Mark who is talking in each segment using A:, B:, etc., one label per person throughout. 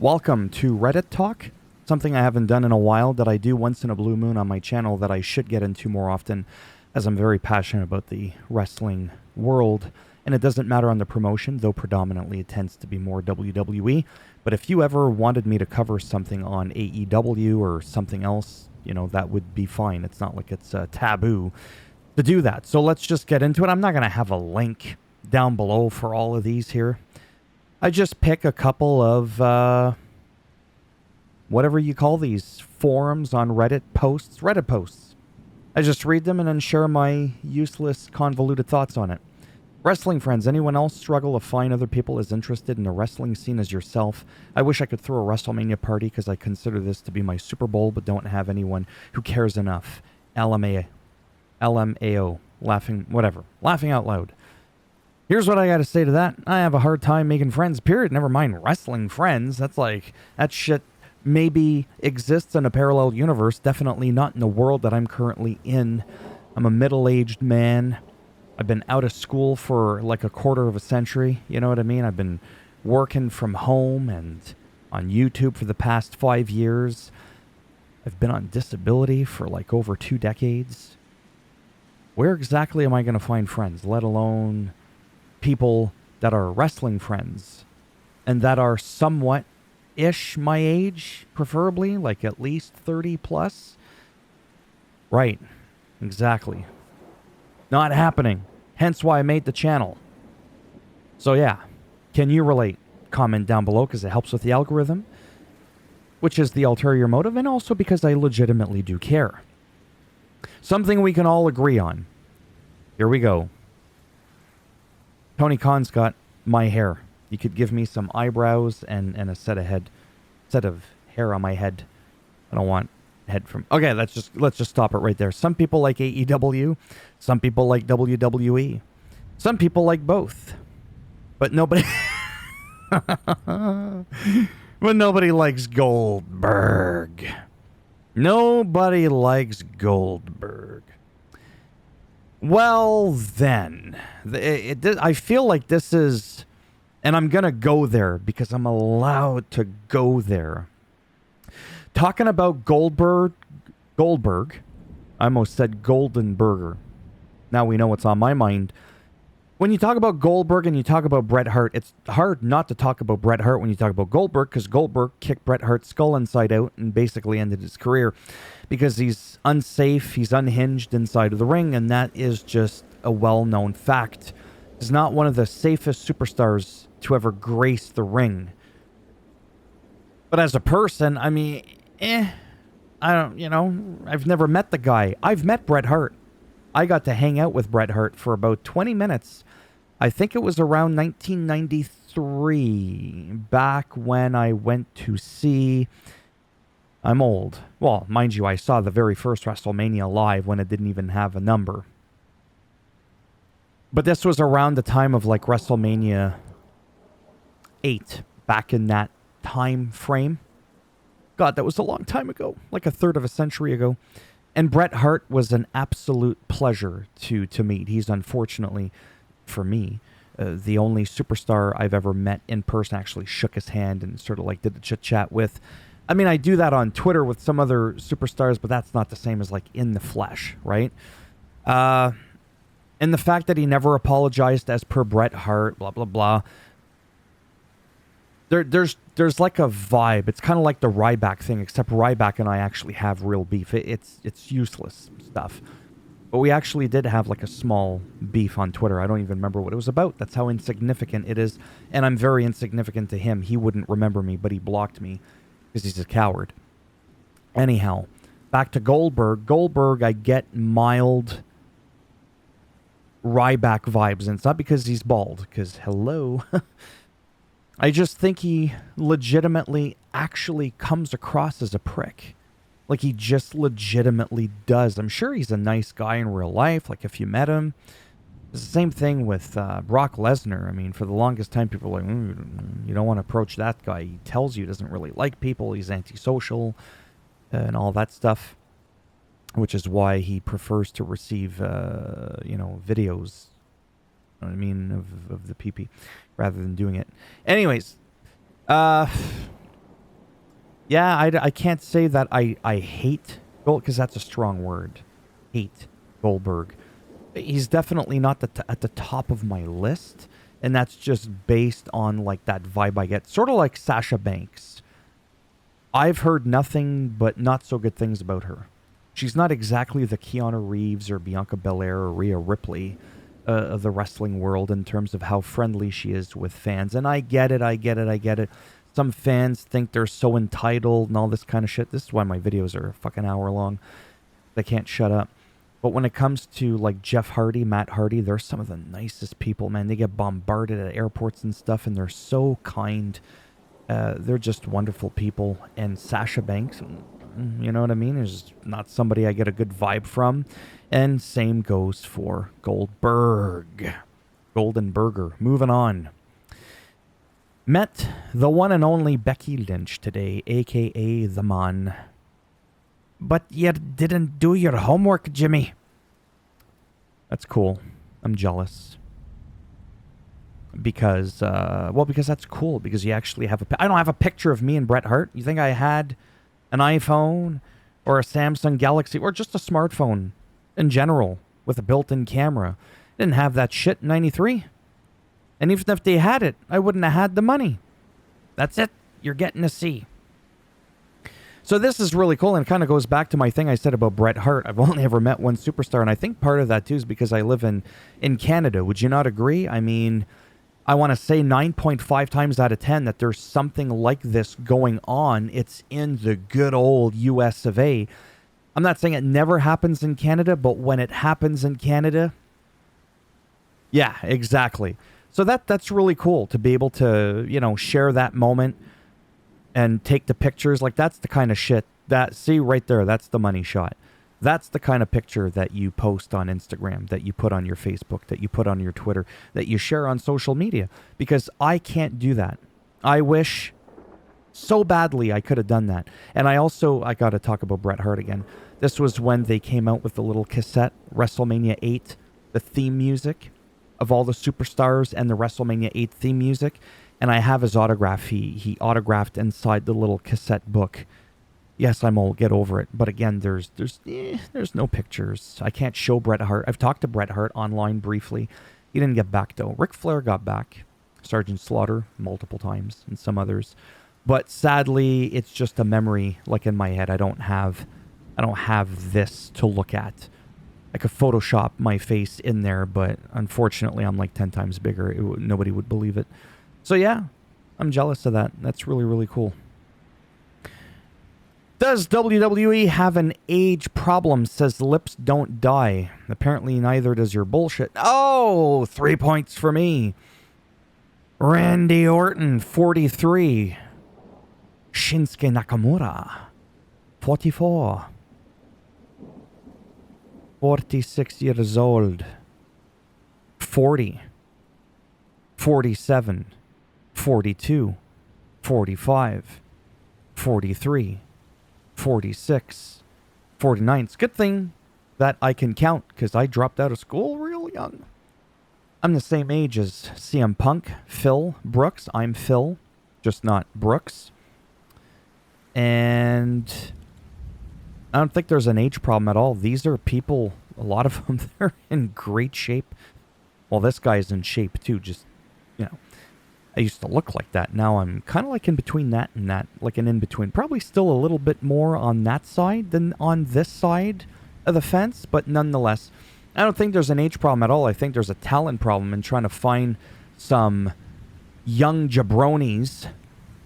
A: Welcome to Reddit Talk, something I haven't done in a while that I do once in a blue moon on my channel that I should get into more often, as I'm very passionate about the wrestling world. And it doesn't matter on the promotion, though predominantly it tends to be more WWE. But if you ever wanted me to cover something on AEW or something else, that would be fine. It's not like it's taboo to do that. So let's just get into it. I'm not going to have a link down below for all of these here. I just pick a couple of, whatever you call these, forums on Reddit posts. I just read them and then share my useless, convoluted thoughts on it. Wrestling friends, anyone else struggle to find other people as interested in the wrestling scene as yourself? I wish I could throw a WrestleMania party because I consider this to be my Super Bowl, but don't have anyone who cares enough. LMAO. Laughing out loud. Here's what I got to say to that. I have a hard time making friends, period. Never mind wrestling friends. That shit maybe exists in a parallel universe. Definitely not in the world that I'm currently in. I'm a middle-aged man. I've been out of school for like a quarter of a century. You know what I mean? I've been working from home and on YouTube for the past 5 years. I've been on disability for like over 2 decades. Where exactly am I going to find friends, let alone people that are wrestling friends and that are somewhat-ish my age, preferably, like at least 30 plus? Right, exactly. Not happening. Hence why I made the channel. So yeah, can you relate? Comment down below because it helps with the algorithm, which is the ulterior motive, and also because I legitimately do care. Something we can all agree on. Here we go. Tony Khan's got my hair. You could give me some eyebrows and a set of hair on my head. I don't want head from... Okay, let's just stop it right there. Some people like AEW. Some people like WWE. Some people like both. But nobody... but nobody likes Goldberg. Nobody likes Goldberg. Well, then, I feel like this is, and I'm going to go there because I'm allowed to go there. Talking about Goldberg, I almost said Goldenberger. Now we know what's on my mind. When you talk about Goldberg and you talk about Bret Hart, it's hard not to talk about Bret Hart when you talk about Goldberg, because Goldberg kicked Bret Hart's skull inside out and basically ended his career because he's unsafe, he's unhinged inside of the ring, and that is just a well-known fact. He's not one of the safest superstars to ever grace the ring. But as a person, I mean, I've never met the guy. I've met Bret Hart. I got to hang out with Bret Hart for about 20 minutes. I think it was around 1993, back when I went to see... I'm old. Well, mind you, I saw the very first WrestleMania live when it didn't even have a number. But this was around the time of like WrestleMania 8, back in that time frame. God, that was a long time ago, like a third of a century ago. And Bret Hart was an absolute pleasure to meet. He's unfortunately, for me, the only superstar I've ever met in person, actually shook his hand and sort of like did the chit-chat with. I mean, I do that on Twitter with some other superstars, but that's not the same as like in the flesh, right? And the fact that he never apologized as per Bret Hart, blah, blah, blah. There's like a vibe. It's kind of like the Ryback thing, except Ryback and I actually have real beef. It's useless stuff. But we actually did have like a small beef on Twitter. I don't even remember what it was about. That's how insignificant it is. And I'm very insignificant to him. He wouldn't remember me, but he blocked me because he's a coward. Anyhow, back to Goldberg. Goldberg, I get mild Ryback vibes. And it's not because he's bald, because hello... I just think he legitimately actually comes across as a prick. Like he just legitimately does. I'm sure he's a nice guy in real life, like if you met him. It's the same thing with Brock Lesnar. I mean, for the longest time, people were like, you don't want to approach that guy. He tells you he doesn't really like people. He's antisocial and all that stuff, which is why he prefers to receive, videos. I mean, of the PP rather than doing it. Anyways, Yeah, I can't say that I hate Gold, because that's a strong word. Hate Goldberg. He's definitely not at the top of my list, and that's just based on like that vibe I get. Sort of like Sasha Banks. I've heard nothing but not so good things about her. She's not exactly the Keanu Reeves or Bianca Belair or Rhea Ripley of the wrestling world in terms of how friendly she is with fans. And I get it. Some fans think they're so entitled and all this kind of shit. This is why my videos are a fucking hour long. They can't shut up. But when it comes to like Jeff Hardy, Matt Hardy, they're some of the nicest people, man. They get bombarded at airports and stuff, and they're so kind. They're just wonderful people. And Sasha Banks, you know what I mean, is not somebody I get a good vibe from. And same goes for Goldberg. Goldenberger. Moving on. Met the one and only Becky Lynch today, a.k.a. The Man. But you didn't do your homework, Jimmy. That's cool. I'm jealous. Because that's cool. Because you actually have I don't have a picture of me and Bret Hart. You think I had an iPhone or a Samsung Galaxy or just a smartphone in general with a built-in camera? Didn't have that shit in 93. And even if they had it, I wouldn't have had the money. That's it. You're getting to see. So this is really cool, and it kind of goes back to my thing I said about Bret Hart. I've only ever met one superstar, and I think part of that, too, is because I live in Canada. Would you not agree? I mean, I want to say 9.5 times out of 10 that there's something like this going on. It's in the good old US of A. I'm not saying it never happens in Canada, but when it happens in Canada, yeah, exactly. So that's really cool to be able to, share that moment and take the pictures. Like, that's the kind of shit that, see right there, that's the money shot. That's the kind of picture that you post on Instagram, that you put on your Facebook, that you put on your Twitter, that you share on social media, because I can't do that. I wish so badly I could have done that. And I got to talk about Bret Hart again. This was when they came out with the little cassette, WrestleMania 8, the theme music of all the superstars and the WrestleMania 8 theme music. And I have his autograph. He autographed inside the little cassette book. Yes, I'm old. Get over it. But again, there's no pictures. I can't show Bret Hart. I've talked to Bret Hart online briefly. He didn't get back, though. Ric Flair got back. Sergeant Slaughter multiple times, and some others. But sadly, it's just a memory, like in my head. I don't have this to look at. I could Photoshop my face in there, but unfortunately, I'm like 10 times bigger. Nobody would believe it. So yeah, I'm jealous of that. That's really, really cool. Does WWE have an age problem? Says lips don't die. Apparently neither does your bullshit. Oh, 3 points for me. Randy Orton, 43. Shinsuke Nakamura, 44. 46 years old. 40. 47. 42. 45. 43. 46, 49. It's a good thing that I can count, because I dropped out of school real young. I'm the same age as CM Punk, Phil Brooks. I'm Phil, just not Brooks. And I don't think there's an age problem at all. These are people, a lot of them, they're in great shape. Well, this guy's in shape too, just, I used to look like that. Now I'm kind of like in between that and that, like an in-between. Probably still a little bit more on that side than on this side of the fence, but nonetheless, I don't think there's an age problem at all. I think there's a talent problem in trying to find some young jabronis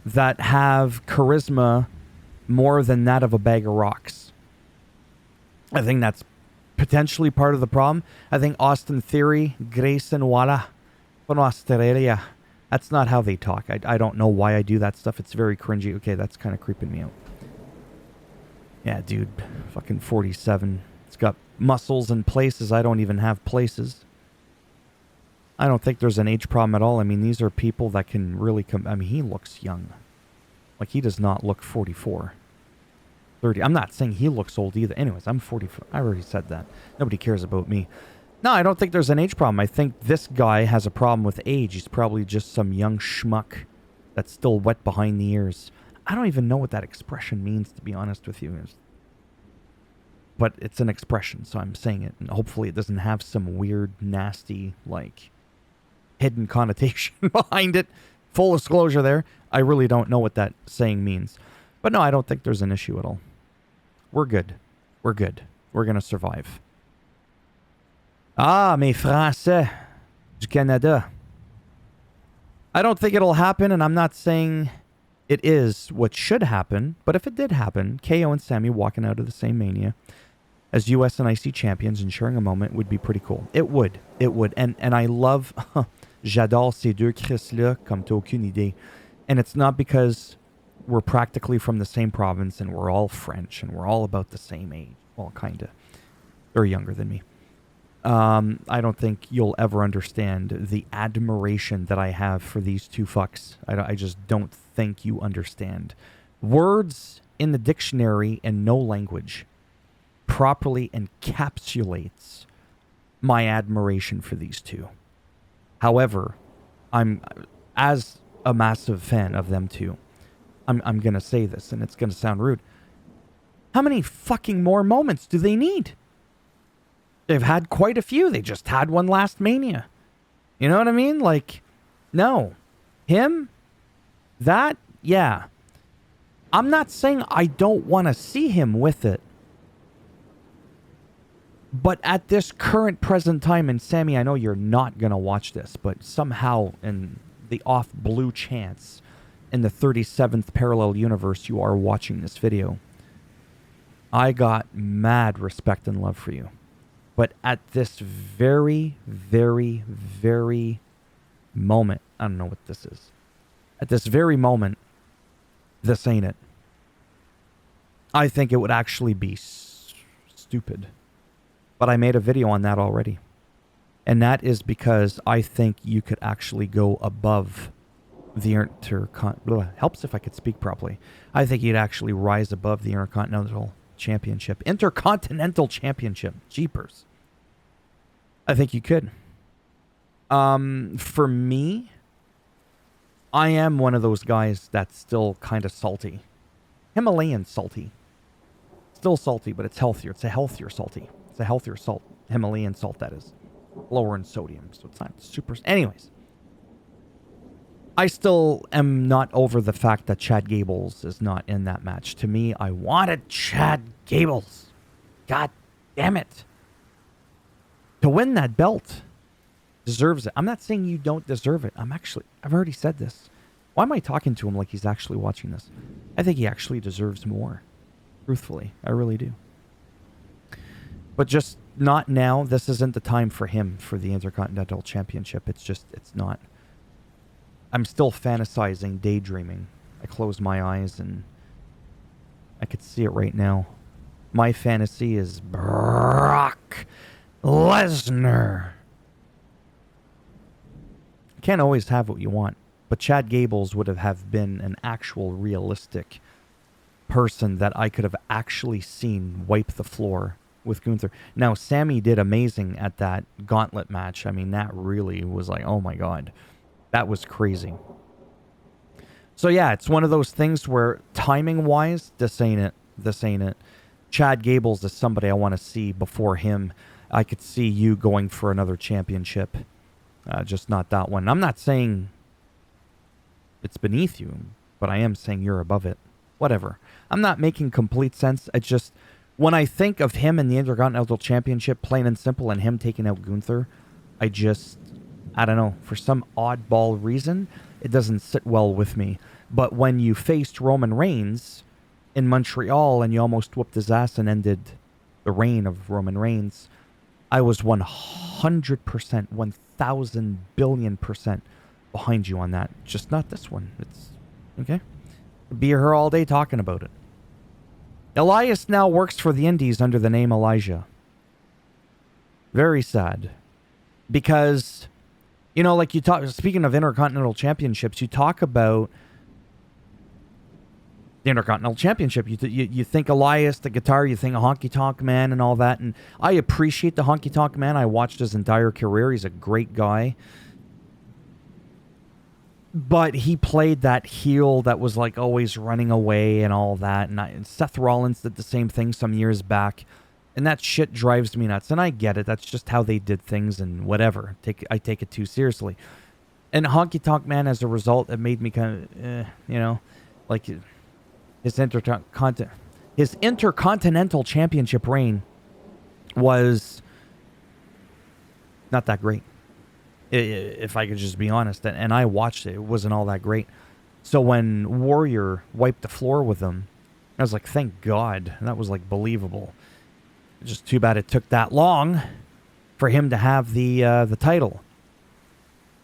A: that have charisma more than that of a bag of rocks. I think that's potentially part of the problem. I think Austin Theory, Grayson Waller from Australia, that's not how they talk. I don't know why I do that stuff. It's very cringy. Okay, that's kind of creeping me out. Yeah, dude. Fucking 47. It's got muscles in places I don't even have places. I don't think there's an age problem at all. I mean, these are people that can really come... I mean, he looks young. Like, he does not look 44. 30. I'm not saying he looks old either. Anyways, I'm 44. I already said that. Nobody cares about me. No, I don't think there's an age problem. I think this guy has a problem with age. He's probably just some young schmuck that's still wet behind the ears. I don't even know what that expression means, to be honest with you. But it's an expression, so I'm saying it. And hopefully it doesn't have some weird, nasty, like, hidden connotation behind it. Full disclosure there. I really don't know what that saying means. But no, I don't think there's an issue at all. We're good. We're good. We're going to survive. Ah, mes Français du Canada. I don't think it'll happen, and I'm not saying it is what should happen, but if it did happen, KO and Sammy walking out of the same Mania as US and IC champions and sharing a moment would be pretty cool. It would. It would. And I love... J'adore ces deux Chris-là comme t'as aucune idée. And it's not because we're practically from the same province and we're all French and we're all about the same age. Well, kind of. They're younger than me. I don't think you'll ever understand the admiration that I have for these two fucks. I just don't think you understand. Words in the dictionary and no language properly encapsulates my admiration for these two. However, I'm, as a massive fan of them too, I'm going to say this, and it's going to sound rude. How many fucking more moments do they need? They've had quite a few. They just had one last Mania. You know what I mean? Like, no. Him? That? Yeah. I'm not saying I don't want to see him with it. But at this current present time, and Sammy, I know you're not going to watch this, but somehow in the off blue chance in the 37th parallel universe you are watching this video, I got mad respect and love for you. But at this very, very, very moment, I don't know what this is. At this very moment, this ain't it. I think it would actually be stupid. But I made a video on that already. And that is because I think you could actually go above the helps if I could speak properly. I think you'd actually rise above the Intercontinental Championship. Intercontinental Championship. Jeepers. I think you could. For me, I am one of those guys that's still kind of salty. Himalayan salty. Still salty, but it's healthier. It's a healthier salty. It's a healthier salt. Himalayan salt, that is. Lower in sodium, so it's not super... Anyways. I still am not over the fact that Chad Gables is not in that match. To me, I wanted Chad Gables. God damn it. To win that belt. Deserves it. I'm not saying you don't deserve it. I've already said this. Why am I talking to him like he's actually watching this? I think he actually deserves more. Truthfully. I really do. But just not now. This isn't the time for him for the Intercontinental Championship. It's not. I'm still fantasizing, daydreaming. I close my eyes and I could see it right now. My fantasy is Brock Lesnar. You can't always have what you want. But Chad Gables would have been an actual realistic person that I could have actually seen wipe the floor with Gunther. Now, Sammy did amazing at that gauntlet match. I mean, that really was like, oh my God. That was crazy. So yeah, it's one of those things where timing-wise, this ain't it. This ain't it. Chad Gables is somebody I want to see before him. I could see you going for another championship. Just not that one. I'm not saying it's beneath you, but I am saying you're above it. Whatever. I'm not making complete sense. It's just, when I think of him in the Intercontinental Championship, plain and simple, and him taking out Gunther, I don't know, for some oddball reason, it doesn't sit well with me. But when you faced Roman Reigns in Montreal and you almost whooped his ass and ended the reign of Roman Reigns, I was 100%, 1,000 billion% behind you on that. Just not this one. It's okay. Be here all day talking about it. Elias now works for the Indies under the name Elijah. Very sad. Because, you know, like you talk, speaking of Intercontinental Championships, you talk about the Intercontinental Championship. You think Elias, the guitar, you think a Honky Tonk Man and all that. And I appreciate the Honky Tonk Man. I watched his entire career. He's a great guy. But he played that heel that was like always running away and all that. And Seth Rollins did the same thing some years back. And that shit drives me nuts. And I get it. That's just how they did things and whatever. I take it too seriously. And Honky Tonk Man, as a result, it made me kind of, like his Intercontinental Championship reign was not that great. If I could just be honest. And I watched it. It wasn't all that great. So when Warrior wiped the floor with him, I was like, thank God. And that was like believable. Just too bad it took that long for him to have the title.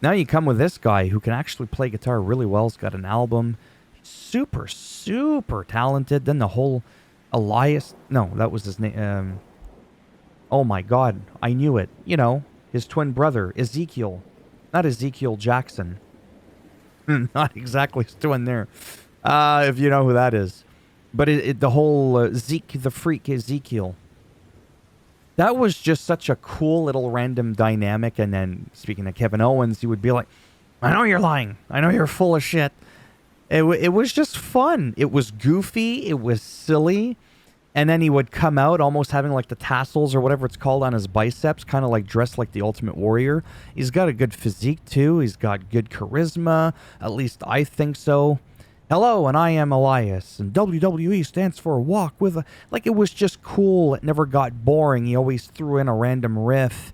A: Now you come with this guy who can actually play guitar really well. He's got an album. Super, super talented. Then the whole Elias... No, that was his name. Oh my God. I knew it. His twin brother, Ezekiel. Not Ezekiel Jackson. Not exactly his twin there. If you know who that is. But the whole Zeke the Freak Ezekiel. That was just such a cool little random dynamic. And then, speaking of Kevin Owens, he would be like, I know you're lying. I know you're full of shit. It was just fun. It was goofy. It was silly. And then he would come out almost having like the tassels or whatever it's called on his biceps, kind of like dressed like the Ultimate Warrior. He's got a good physique too. He's got good charisma. At least I think so. Hello, and I am Elias. And WWE stands for walk with a... Like, it was just cool. It never got boring. He always threw in a random riff.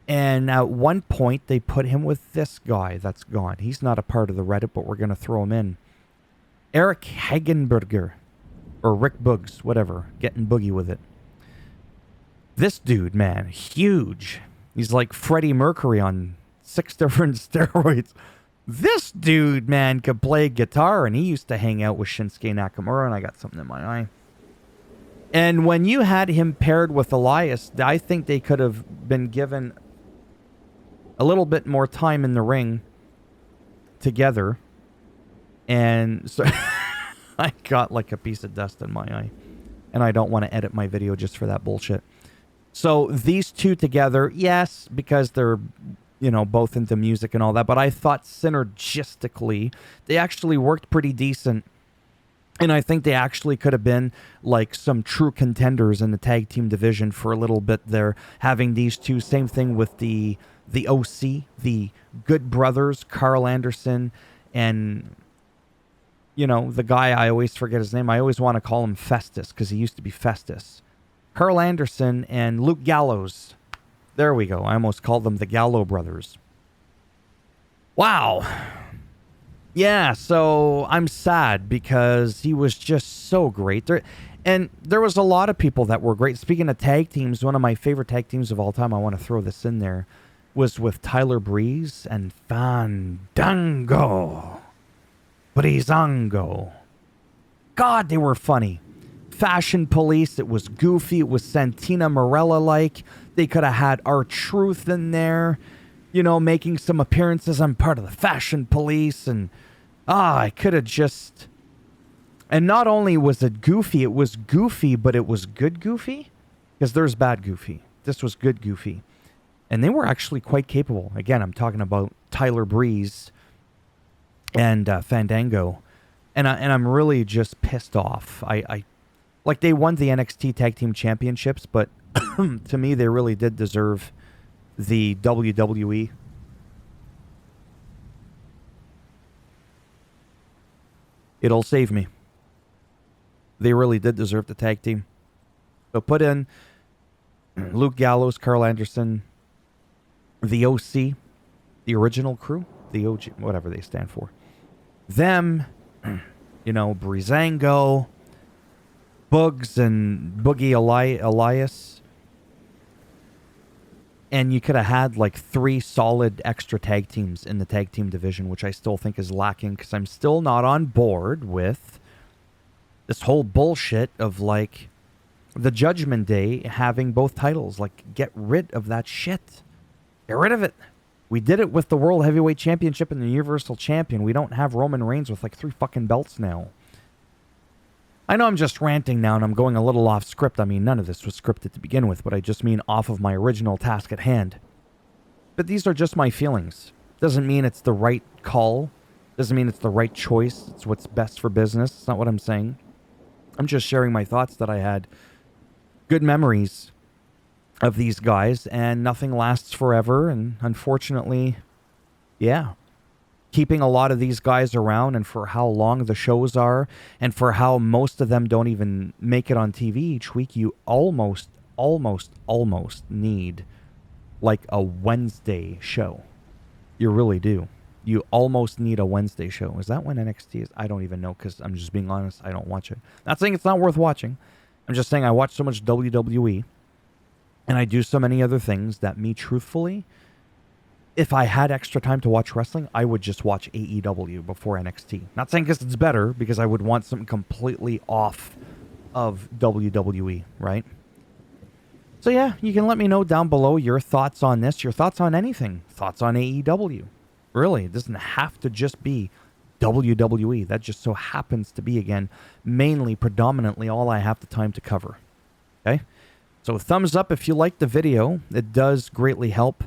A: And at one point, they put him with this guy that's gone. He's not a part of the Reddit, but we're going to throw him in. Eric Hagenberger. Or Rick Boogs, whatever. Getting boogie with it. This dude, man, huge. He's like Freddie Mercury on 6 different steroids. This dude, man, could play guitar, and he used to hang out with Shinsuke Nakamura, and I got something in my eye. And when you had him paired with Elias, I think they could have been given a little bit more time in the ring together. And so... I got like a piece of dust in my eye. And I don't want to edit my video just for that bullshit. So these two together, yes, because they're, both into music and all that. But I thought synergistically, they actually worked pretty decent. And I think they actually could have been like some true contenders in the tag team division for a little bit there. Having these two, same thing with the OC, the Good Brothers, Carl Anderson and... the guy, I always forget his name. I always want to call him Festus because he used to be Festus. Carl Anderson and Luke Gallows. There we go. I almost called them the Gallo brothers. Wow. Yeah, so I'm sad because he was just so great. And there was a lot of people that were great. Speaking of tag teams, one of my favorite tag teams of all time, I want to throw this in there, was with Tyler Breeze and Fandango. Breezango. God, they were funny. Fashion Police, it was goofy. It was Santina Marella-like. They could have had R-Truth in there, making some appearances. I'm part of the Fashion Police. And, I could have just... And not only was it goofy, but it was good goofy. Because there's bad goofy. This was good goofy. And they were actually quite capable. Again, I'm talking about Tyler Breeze and Fandango, and I'm really just pissed off. I like they won the NXT Tag Team Championships, but to me they really did deserve the WWE. It'll save me. They really did deserve the tag team. So put in Luke Gallows, Carl Anderson, the OC, the original crew, the OG, whatever they stand for. Them, Breezango, Boogs and Boogie Elias. And you could have had like 3 solid extra tag teams in the tag team division, which I still think is lacking because I'm still not on board with this whole bullshit of like the Judgment Day having both titles. Like, get rid of that shit. Get rid of it. We did it with the World Heavyweight Championship and the Universal Champion. We don't have Roman Reigns with like 3 fucking belts now. I know I'm just ranting now and I'm going a little off script. I mean, none of this was scripted to begin with, but I just mean off of my original task at hand. But these are just my feelings. Doesn't mean it's the right call. Doesn't mean it's the right choice. It's what's best for business. It's not what I'm saying. I'm just sharing my thoughts that I had good memories of these guys, and nothing lasts forever. And unfortunately, yeah, keeping a lot of these guys around and for how long the shows are and for how most of them don't even make it on TV each week, you almost need like a Wednesday show. You really do. You almost need a Wednesday show. Is that when NXT is? I don't even know, because I'm just being honest. I don't watch it. Not saying it's not worth watching. I'm just saying I watch so much WWE and I do so many other things that me, truthfully, if I had extra time to watch wrestling, I would just watch AEW before NXT. Not saying because it's better, because I would want something completely off of WWE, right? So yeah, you can let me know down below your thoughts on this, your thoughts on anything, thoughts on AEW. Really, it doesn't have to just be WWE. That just so happens to be, again, mainly, predominantly, all I have the time to cover. Okay? So thumbs up if you liked the video. It does greatly help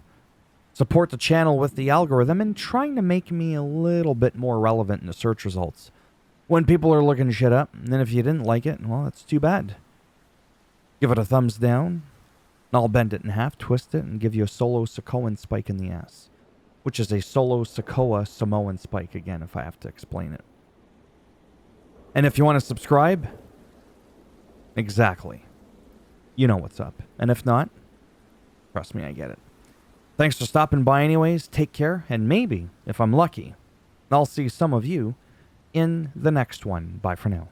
A: support the channel with the algorithm and trying to make me a little bit more relevant in the search results when people are looking shit up. And then if you didn't like it, well, that's too bad. Give it a thumbs down. And I'll bend it in half, twist it, and give you a solo Sakoan spike in the ass. Which is a solo Sokoa Samoan spike, again, if I have to explain it. And if you want to subscribe, exactly. You know what's up. And if not, trust me, I get it. Thanks for stopping by anyways. Take care. And maybe, if I'm lucky, I'll see some of you in the next one. Bye for now.